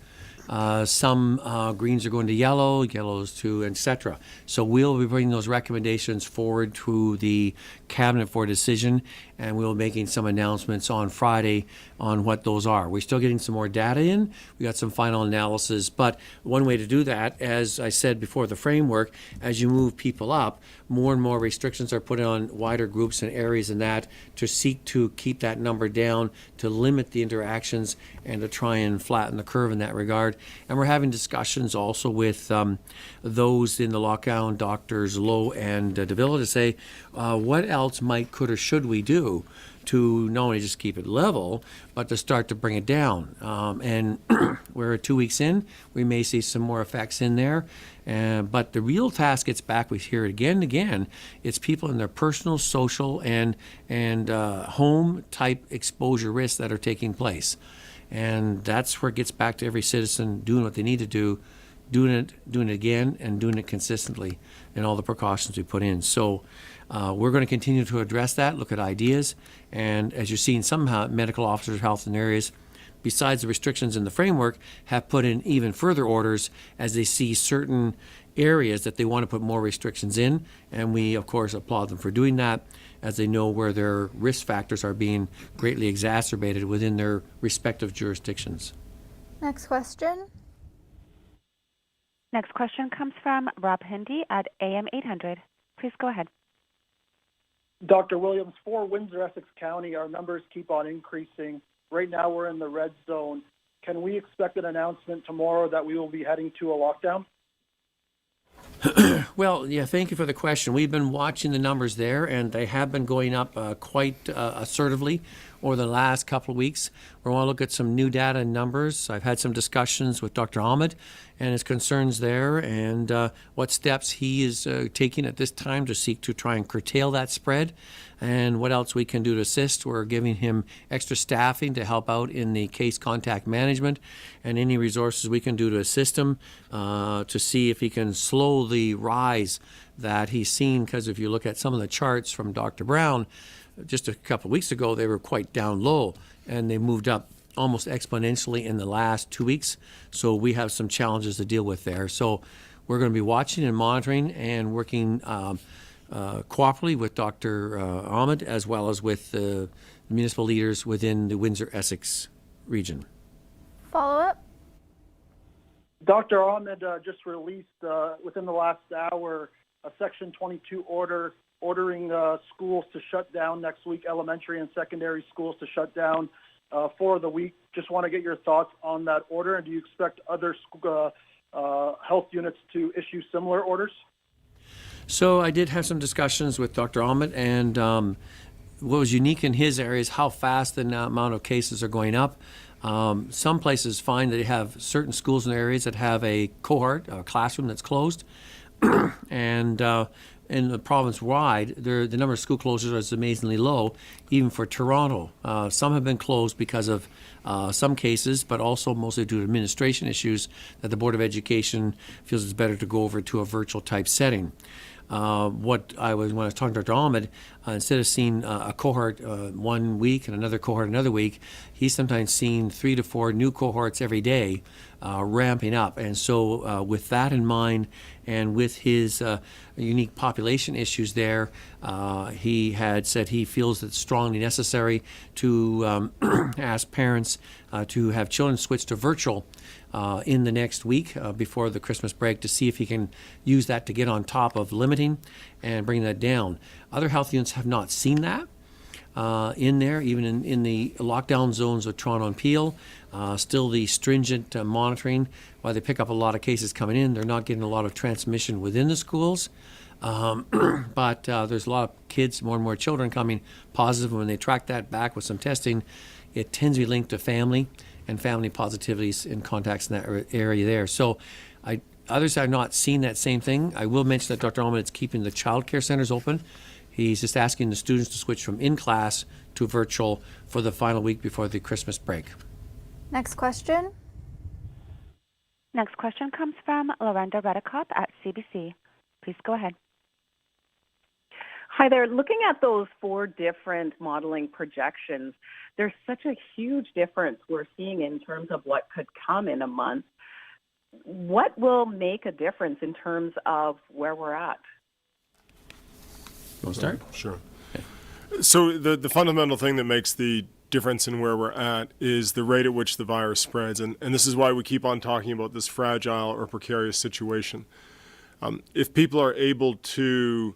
Some greens are going to yellows to etc. So we'll be bringing those recommendations forward to the cabinet for decision, and we'll be making some announcements on Friday on what those are. We're still getting some more data in. We got some final analysis, but one way to do that, as I said before, the framework, as you move people up, more and more restrictions are put on wider groups and areas in that to seek to keep that number down, to limit the interactions, and to try and flatten the curve in that regard. And we're having discussions also with those in the lockdown, doctors Lowe and DeVilla, to say what else could or should we do to not only just keep it level, but to start to bring it down. And we're 2 weeks in. We may see some more effects in there. But the real task gets back, we hear it again and again, it's people in their personal, social, and home-type exposure risks that are taking place. And that's where it gets back to every citizen doing what they need to do, doing it again, and doing it consistently, and all the precautions we put in. So we're going to continue to address that, look at ideas, and as you're seeing, some medical officers, health in areas, besides the restrictions in the framework, have put in even further orders as they see certain areas that they want to put more restrictions in, and we, of course, applaud them for doing that, as they know where their risk factors are being greatly exacerbated within their respective jurisdictions. Next question. Next question comes from Rob Hindi at AM 800. Please go ahead. Dr. Williams, for Windsor-Essex County, our numbers keep on increasing. Right now we're in the red zone. Can we expect an announcement tomorrow that we will be heading to a lockdown? Well, yeah, thank you for the question. We've been watching the numbers there, and they have been going up quite assertively over the last couple of weeks. We want to look at some new data and numbers. I've had some discussions with Dr. Ahmed and his concerns there, and what steps he is taking at this time to seek to try and curtail that spread, and what else we can do to assist. We're giving him extra staffing to help out in the case contact management, and any resources we can do to assist him to see if he can slow the rise that he's seen. Because if you look at some of the charts from Dr. Brown, just a couple of weeks ago, they were quite down low, and they moved up almost exponentially in the last 2 weeks. So we have some challenges to deal with there. So we're going to be watching and monitoring and working cooperatively with Dr. Ahmed, as well as with the municipal leaders within the Windsor-Essex region. Follow up? Dr. Ahmed just released within the last hour a Section 22 order ordering schools to shut down next week, elementary and secondary schools to shut down for the week. Just want to get your thoughts on that order, and do you expect other health units to issue similar orders? So I did have some discussions with Dr. Ahmed, and what was unique in his area is how fast the amount of cases are going up. Some places find that they have certain schools in areas that have a cohort, a classroom that's closed, and in the province-wide, the number of school closures is amazingly low, even for Toronto. Some have been closed because of some cases, but also mostly due to administration issues that the Board of Education feels it's better to go over to a virtual type setting. When I was talking to Dr. Ahmed, instead of seeing a cohort 1 week and another cohort another week, he's sometimes seen 3 to 4 new cohorts every day ramping up. And so with that in mind, and with his unique population issues there, he had said he feels it's strongly necessary to ask parents to have children switch to virtual in the next week before the Christmas break, to see if he can use that to get on top of limiting and bring that down. Other health units have not seen that in there, even in the lockdown zones of Toronto and Peel. Still the stringent monitoring, while they pick up a lot of cases coming in, they're not getting a lot of transmission within the schools. But there's a lot of kids, more and more children coming positive. When they track that back with some testing, it tends to be linked to family and family positivities and contacts in that area there. So others have not seen that same thing. I will mention that Dr. Ahmed is keeping the child care centers open. He's just asking the students to switch from in-class to virtual for the final week before the Christmas break. Next question. Next question comes from Lorenda Redicop at CBC. Please go ahead. Hi there. Looking at those 4 different modeling projections, there's such a huge difference we're seeing in terms of what could come in a month. What will make a difference in terms of where we're at? You want to start? Sure. So the fundamental thing that makes the difference in where we're at is the rate at which the virus spreads. And this is why we keep on talking about this fragile or precarious situation. If people are able to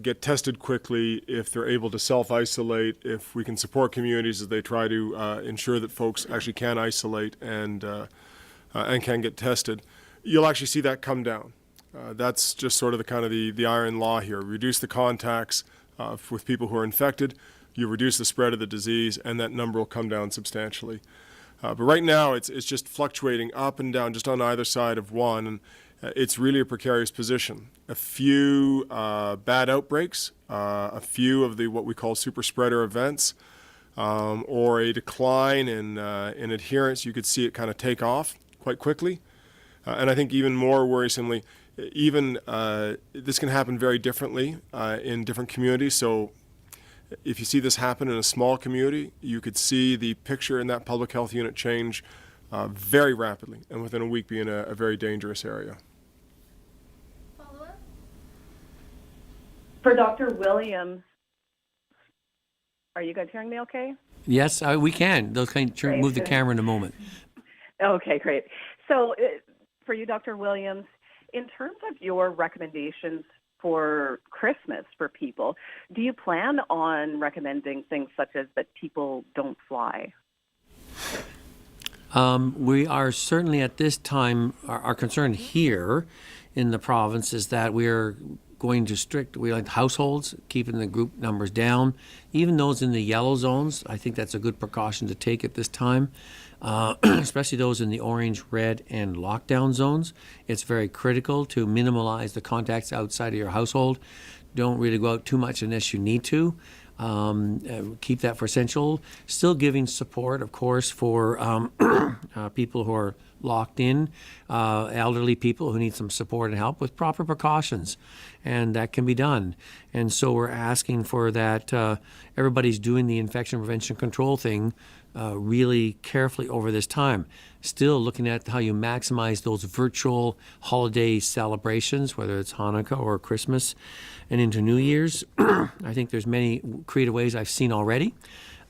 get tested quickly, if they're able to self-isolate, if we can support communities as they try to ensure that folks actually can isolate and can get tested, you'll actually see that come down. That's just sort of the iron law here. Reduce the contacts with people who are infected, you reduce the spread of the disease, and that number will come down substantially. But right now, it's just fluctuating up and down, just on either side of one, and it's really a precarious position. A few bad outbreaks, a few of what we call super spreader events, or a decline in adherence, you could see it kind of take off quite quickly. And I think even more worrisomely, this can happen very differently in different communities. So if you see this happen in a small community, you could see the picture in that public health unit change very rapidly, and within a week be in a very dangerous area. Follow-up? For Dr. Williams, are you guys hearing me okay? Yes, we can. They'll move the camera in a moment. Okay, great. So for you, Dr. Williams, in terms of your recommendations for Christmas for people, do you plan on recommending things such as that people don't fly? We are certainly at this time, our concern here in the province is that we are going to we like households, keeping the group numbers down. Even those in the yellow zones, I think that's a good precaution to take at this time, especially those in the orange, red, and lockdown zones. It's very critical to minimize the contacts outside of your household. Don't really go out too much unless you need to. Keep that for essential. Still giving support, of course, for people who are locked in, elderly people who need some support and help with proper precautions, and that can be done. And so we're asking for that. Everybody's doing the infection prevention control thing really carefully over this time. Still looking at how you maximize those virtual holiday celebrations, whether it's Hanukkah or Christmas and into New Year's. I think there's many creative ways I've seen already.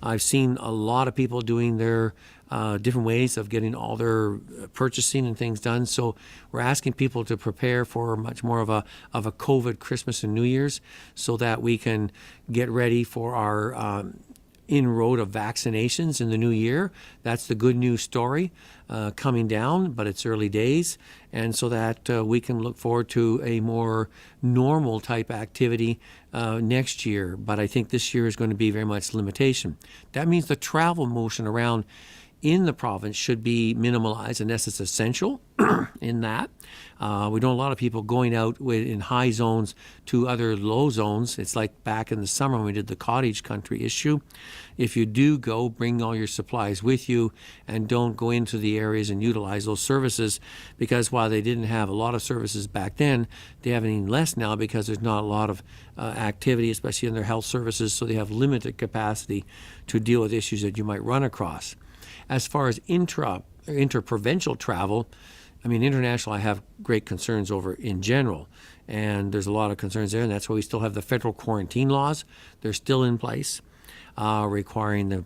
I've seen a lot of people doing their different ways of getting all their purchasing and things done. So we're asking people to prepare for much more of a COVID Christmas and New Year's, so that we can get ready for our inroad of vaccinations in the new year. That's the good news story coming down, but it's early days. And so that we can look forward to a more normal type activity next year. But I think this year is going to be very much limitation. That means the travel motion around in the province should be minimalized unless it's essential in that. We don't want a lot of people going out in high zones to other low zones. It's like back in the summer when we did the cottage country issue. If you do go, bring all your supplies with you and don't go into the areas and utilize those services, because while they didn't have a lot of services back then, they have any less now because there's not a lot of activity, especially in their health services, so they have limited capacity to deal with issues that you might run across. As far as interprovincial travel, I mean, international I have great concerns over in general, and there's a lot of concerns there, and that's why we still have the federal quarantine laws. They're still in place, requiring the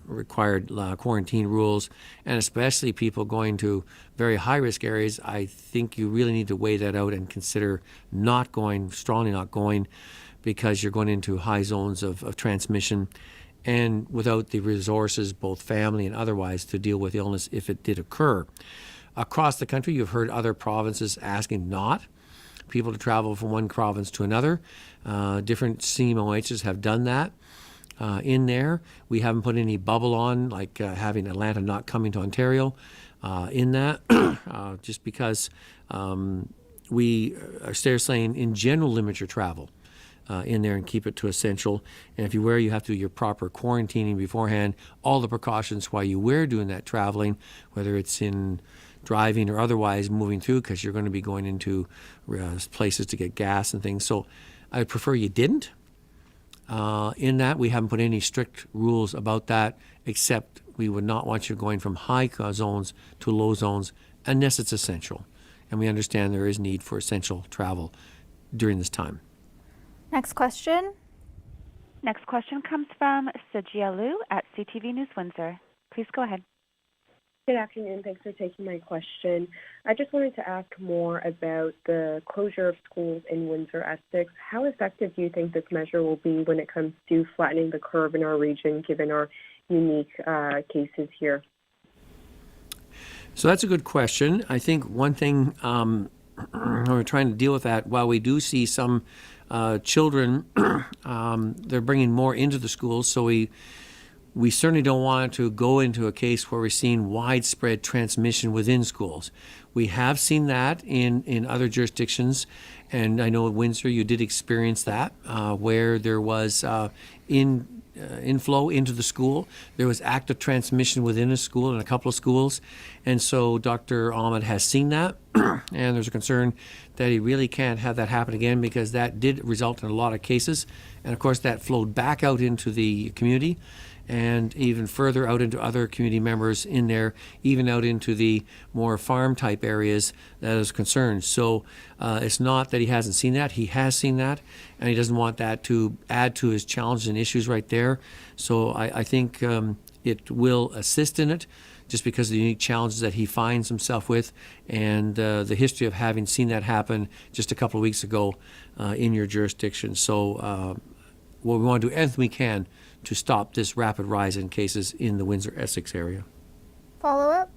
required quarantine rules, and especially people going to very high-risk areas. I think you really need to weigh that out and consider not going, strongly not going, because you're going into high zones of transmission, and without the resources, both family and otherwise, to deal with illness if it did occur. Across the country, you've heard other provinces asking not people to travel from one province to another. Different CMOHs have done that in there. We haven't put any bubble on, like having Atlanta not coming to Ontario in that, just because we are still saying in general limit your travel in there and keep it to essential. And if you wear, you have to do your proper quarantining beforehand, all the precautions while you were doing that traveling, whether it's in driving or otherwise moving through, because you're going to be going into places to get gas and things. So I prefer you didn't. In that, we haven't put any strict rules about that, except we would not want you going from high zones to low zones unless it's essential. And we understand there is need for essential travel during this time. Next question. Next question comes from Sajia Liu at CTV News Windsor. Please go ahead. Good afternoon. Thanks for taking my question. I just wanted to ask more about the closure of schools in Windsor-Essex. How effective do you think this measure will be when it comes to flattening the curve in our region, given our unique cases here? So that's a good question. I think one thing we're trying to deal with that, while we do see some children, they're bringing more into the schools, so we certainly don't want to go into a case where we're seeing widespread transmission within schools. We have seen that in other jurisdictions, and I know at Windsor you did experience that, where there was inflow into the school. There was active transmission within a school, in a couple of schools, and so Dr. Ahmed has seen that, and there's a concern that he really can't have that happen again, because that did result in a lot of cases, and of course that flowed back out into the community, and even further out into other community members in there, even out into the more farm type areas that is concerned. So it's not that he hasn't seen that. He has seen that, and he doesn't want that to add to his challenges and issues right there. So I think it will assist in it, just because of the unique challenges that he finds himself with, and the history of having seen that happen just a couple of weeks ago in your jurisdiction. So what we want to do everything we can to stop this rapid rise in cases in the Windsor-Essex area. Follow-up?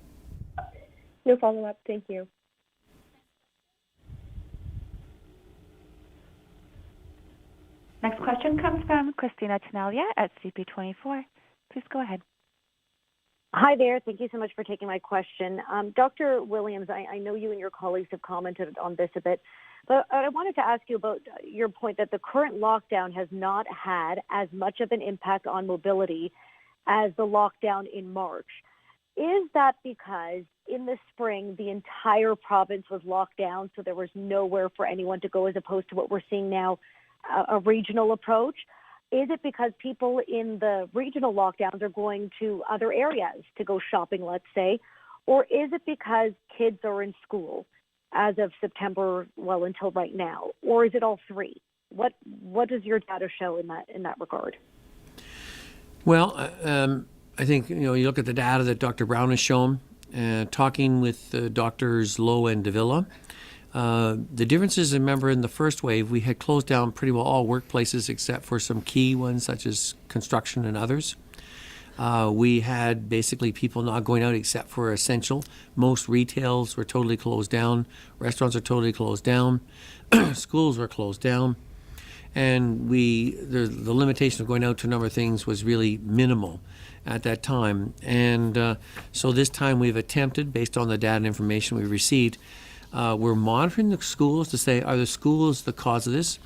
No follow-up. Thank you. Next question comes from Christina Tenalia at CP24. Please go ahead. Hi there. Thank you so much for taking my question. Dr. Williams, I know you and your colleagues have commented on this a bit, but I wanted to ask you about your point that the current lockdown has not had as much of an impact on mobility as the lockdown in March. Is that because in the spring, the entire province was locked down, so there was nowhere for anyone to go, as opposed to what we're seeing now, a regional approach? Is it because people in the regional lockdowns are going to other areas to go shopping, let's say? Or is it because kids are in school as of September, well, until right now? Or is it all three? What does your data show in that regard? Well, I think, you look at the data that Dr. Brown has shown, talking with Doctors Lowe and Davila. The differences, remember, in the first wave, we had closed down pretty well all workplaces except for some key ones such as construction and others. We had basically people not going out except for essential. Most retails were totally closed down. Restaurants are totally closed down. Schools were closed down. And the limitation of going out to a number of things was really minimal at that time. And so this time we've attempted, based on the data and information we've received, we're monitoring the schools to say, are the schools the cause of this?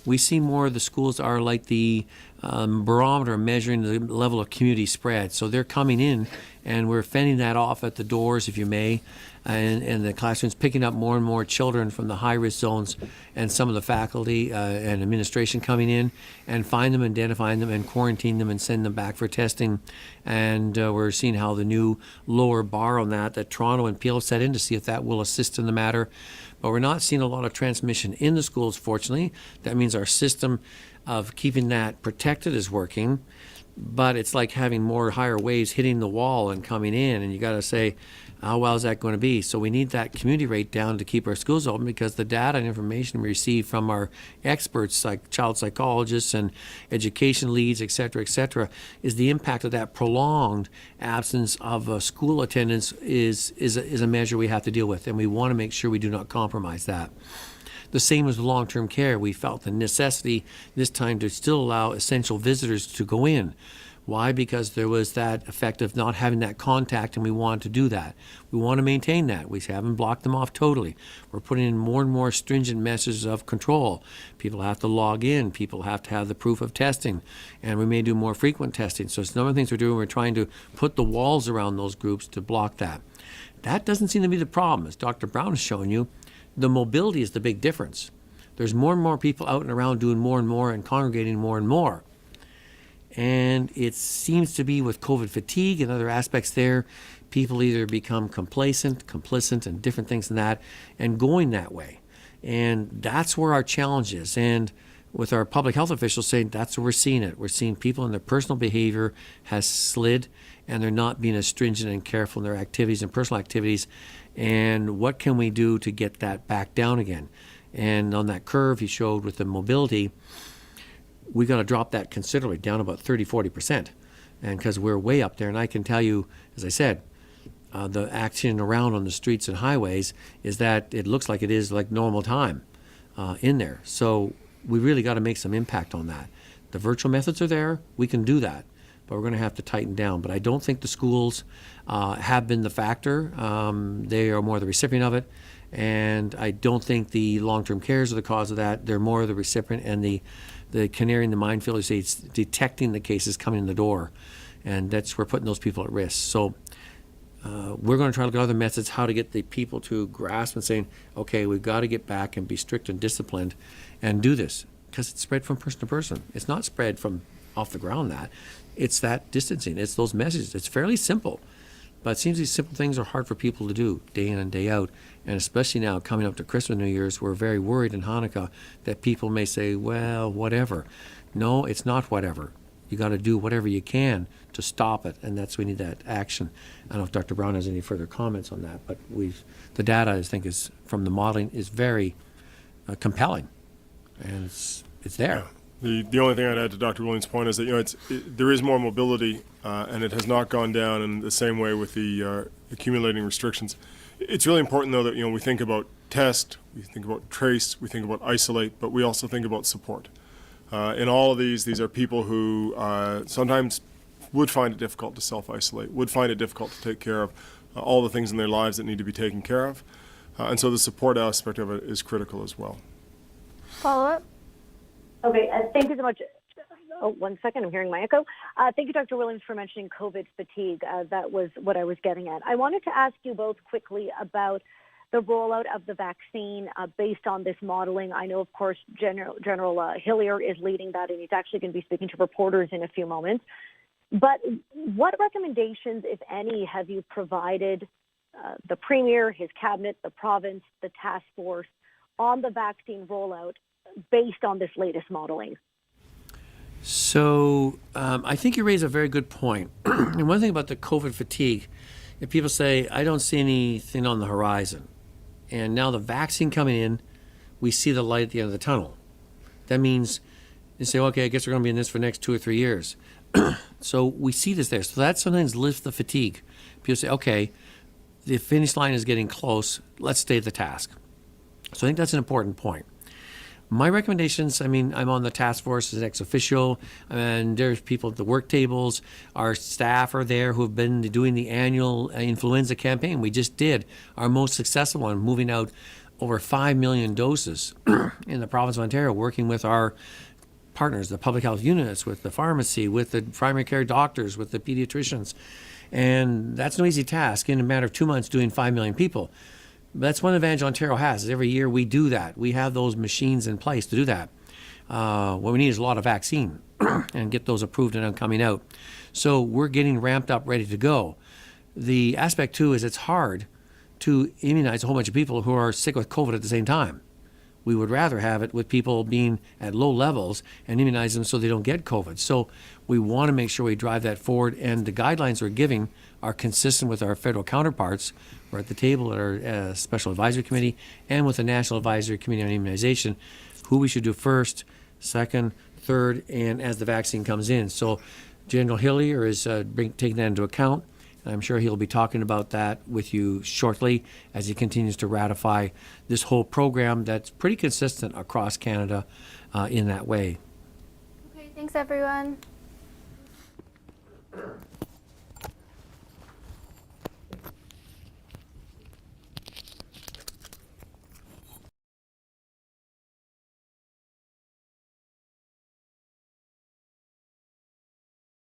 We see more of the schools are like the barometer measuring the level of community spread. So they're coming in, and we're fending that off at the doors, if you may, and the classrooms, picking up more and more children from the high-risk zones, and some of the faculty and administration coming in and find them, identifying them, and quarantine them and send them back for testing. And we're seeing how the new lower bar on that Toronto and Peel set in to see if that will assist in the matter. But we're not seeing a lot of transmission in the schools, fortunately. That means our system of keeping that protected is working. But it's like having more higher waves hitting the wall and coming in, and you got to say, how well is that going to be? So we need that community rate down to keep our schools open, because the data and information we receive from our experts, like child psychologists and education leads, et cetera, is the impact of that prolonged absence of school attendance is a measure we have to deal with, and we want to make sure we do not compromise that. The same as long-term care. We felt the necessity this time to still allow essential visitors to go in. Why? Because there was that effect of not having that contact, and we want to do that. We want to maintain that. We haven't blocked them off totally. We're putting in more and more stringent measures of control. People have to log in. People have to have the proof of testing. And we may do more frequent testing. So it's a number of things we're doing. We're trying to put the walls around those groups to block that. That doesn't seem to be the problem. As Dr. Brown has shown you, the mobility is the big difference. There's more and more people out and around doing more and more and congregating more and more. And it seems to be with COVID fatigue and other aspects there, people either become complacent, complicit, and different things than that, and going that way. And that's where our challenge is. And with our public health officials saying that's where we're seeing it. We're seeing people in their personal behavior has slid, and they're not being as stringent and careful in their activities and personal activities. And what can we do to get that back down again? And on that curve he showed with the mobility, we got to drop that considerably, down about 30-40%. And because we're way up there, and I can tell you, as I said, the action around on the streets and highways is that it looks like it is like normal time in there. So we really got to make some impact on that. The virtual methods are there. We can do that. But we're going to have to tighten down. But I don't think the schools have been the factor. They are more the recipient of it. And I don't think the long-term cares are the cause of that. They're more the recipient, and the canary in the minefield is it's detecting the cases coming in the door. And we're putting those people at risk. So we're going to try to look at other methods, how to get the people to grasp and saying, okay, we've got to get back and be strict and disciplined and do this. Because it's spread from person to person. It's not spread from off the ground It's that distancing. It's those messages. It's fairly simple. But it seems these simple things are hard for people to do day in and day out. And especially now coming up to Christmas, New Year's, we're very worried in Hanukkah that people may say, well, whatever. No, it's not whatever. You got to do whatever you can to stop it. And we need that action. I don't know if Dr. Brown has any further comments on that, but the data, I think, is from the modeling is very compelling. And it's there. The only thing I'd add to Dr. Williams' point is that there is more mobility, and it has not gone down in the same way with the accumulating restrictions. It's really important, though, that we think about test, we think about trace, we think about isolate, but we also think about support. In all of these are people who sometimes would find it difficult to self-isolate, would find it difficult to take care of all the things in their lives that need to be taken care of, and so the support aspect of it is critical as well. Follow up? Okay, thank you so much. Oh, 1 second, I'm hearing my echo. Thank you, Dr. Williams, for mentioning COVID fatigue. That was what I was getting at. I wanted to ask you both quickly about the rollout of the vaccine based on this modeling. I know, of course, General Hillier is leading that, and he's actually going to be speaking to reporters in a few moments. But what recommendations, if any, have you provided the Premier, his cabinet, the province, the task force on the vaccine rollout based on this latest modeling? So I think you raise a very good point. And one thing about the COVID fatigue, if people say, I don't see anything on the horizon, and now the vaccine coming in, we see the light at the end of the tunnel. That means you say, okay, I guess we're going to be in this for the next 2 or 3 years. So we see this there. So that sometimes lifts the fatigue. People say, okay, the finish line is getting close. Let's stay at the task. So I think that's an important point. My recommendations, I mean, I'm on the task force as ex officio, and there's people at the work tables. Our staff are there who have been doing the annual influenza campaign. We just did our most successful one, moving out over 5 million doses in the province of Ontario, working with our partners, the public health units, with the pharmacy, with the primary care doctors, with the pediatricians. And that's no easy task in a matter of 2 months doing 5 million people. That's one advantage Ontario has. Is every year we do that. We have those machines in place to do that. What we need is a lot of vaccine and get those approved and coming out. So we're getting ramped up, ready to go. The aspect, too, is it's hard to immunize a whole bunch of people who are sick with COVID at the same time. We would rather have it with people being at low levels and immunize them so they don't get COVID. So we want to make sure we drive that forward, and the guidelines we're giving are consistent with our federal counterparts. We're at the table at our Special Advisory Committee and with the National Advisory Committee on Immunization, who we should do first, second, third, and as the vaccine comes in. So General Hillier is taking that into account. I'm sure he'll be talking about that with you shortly as he continues to ratify this whole program that's pretty consistent across Canada in that way. Okay, thanks everyone.